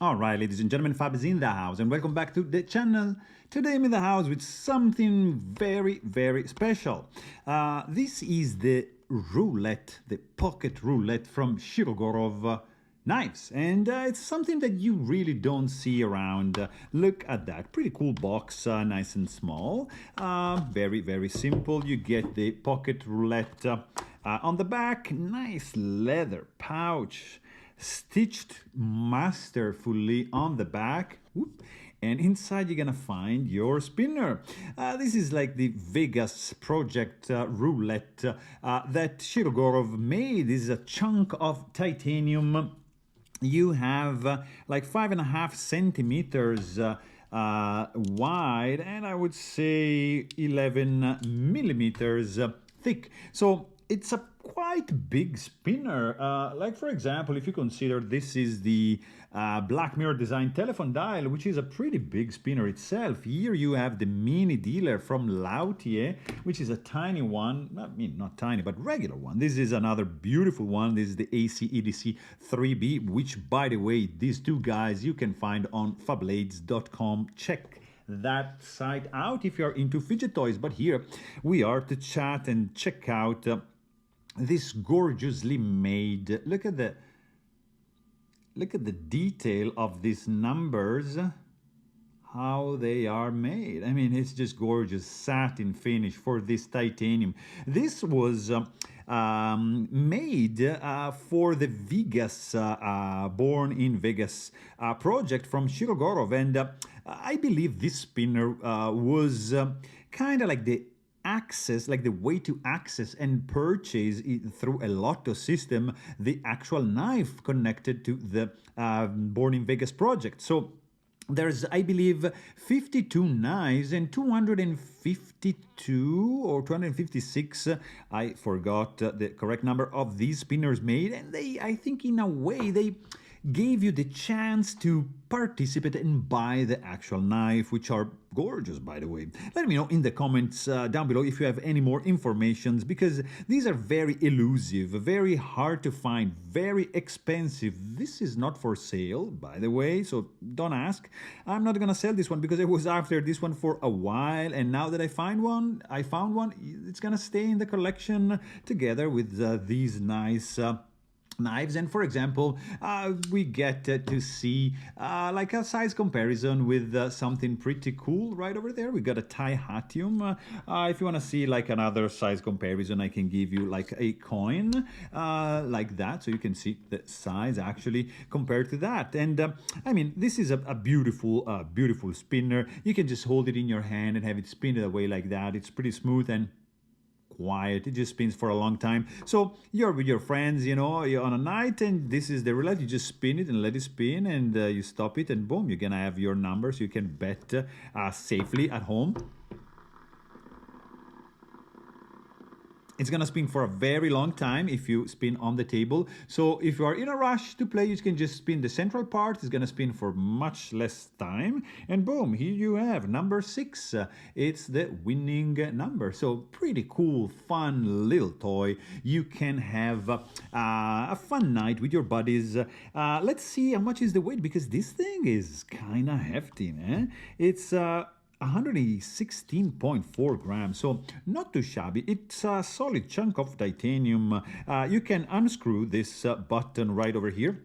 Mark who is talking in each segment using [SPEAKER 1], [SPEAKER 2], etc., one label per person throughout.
[SPEAKER 1] All right, ladies and gentlemen, Fab is in the house, and welcome back to the channel. Today I'm in the house with something very, very special. This is the roulette, the pocket roulette from Shirogorov knives, and it's something that you really don't see around. Look at that, pretty cool box, nice and small. Very, very simple. You get the pocket roulette on the back, nice leather pouch, stitched masterfully on the back. Whoop. And inside you're gonna find your spinner. This is like the Vegas project roulette that Shirogorov made. This is a chunk of titanium. You have like 5.5 centimeters wide, and I would say 11 millimeters thick. So it's a quite big spinner. Like for example, if you consider this is the Black Mirror design telephone dial, which is a pretty big spinner itself. Here you have the mini dealer from Lautier, which is a tiny one. I mean, not tiny, but regular one. This is another beautiful one. This is the AC EDC 3B, which, by the way, these two guys you can find on Fablades.com. Check that site out if you're into fidget toys. But here we are to chat and check out this gorgeously made. Look at the detail of these numbers, how they are made. I mean, it's just gorgeous satin finish for this titanium. This was made for the Vegas, Born in Vegas project from Shirogorov, and I believe this spinner was kind of like the access, like the way to access and purchase it through a lotto system, the actual knife connected to the Born in Vegas project. So there's, I believe, 52 knives and 252 or 256, I forgot the correct number of these spinners made, and they, I think in a way, they gave you the chance to participate and buy the actual knife, which are gorgeous, by the way. Let me know in the comments down below if you have any more informations, because these are very elusive, very hard to find, very expensive. This is not for sale, by the way, so don't ask. I'm not gonna sell this one because I was after this one for a while, and now that I found one, it's gonna stay in the collection together with these nice knives. And for example, we get to see like a size comparison with something pretty cool right over there. We got a Titanium. If you want to see like another size comparison, I can give you like a coin like that, so you can see the size actually compared to that. And I mean, this is a beautiful beautiful spinner. You can just hold it in your hand and have it spin it away like that. It's pretty smooth and quiet. It just spins for a long time. So you're with your friends, you know, you're on a night, and this is the roulette. You just spin it and let it spin, and you stop it, and boom, you're gonna have your numbers. You can bet safely at home. It's gonna spin for a very long time if you spin on the table. So if you are in a rush to play, you can just spin the central part. It's gonna spin for much less time, and boom, here you have number 6. It's the winning number. So pretty cool, fun little toy. You can have a fun night with your buddies. Let's see how much is the weight, because this thing is kind of hefty, man. It's 116.4 grams, so not too shabby. It's a solid chunk of titanium. You can unscrew this button right over here,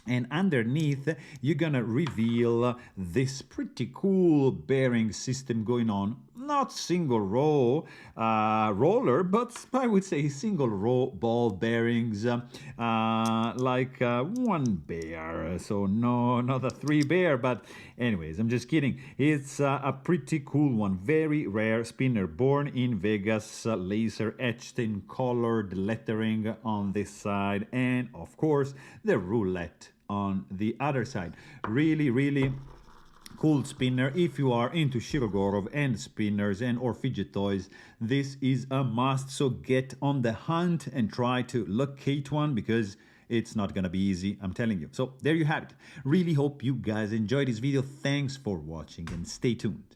[SPEAKER 1] and underneath you're gonna reveal this pretty cool bearing system going on. Not single row roller, but I would say single row ball bearings, like one bear. So no, not a 3 bear, but anyways, I'm just kidding. It's a pretty cool one, very rare spinner, Born in Vegas, laser etched in colored lettering on this side, and of course the roulette on the other side. Really, really cool spinner. If you are into Shirogorov and spinners and or fidget toys, this is a must. So get on the hunt and try to locate one, because it's not gonna be easy, I'm telling you. So there you have it. Really hope you guys enjoyed this video. Thanks for watching and stay tuned.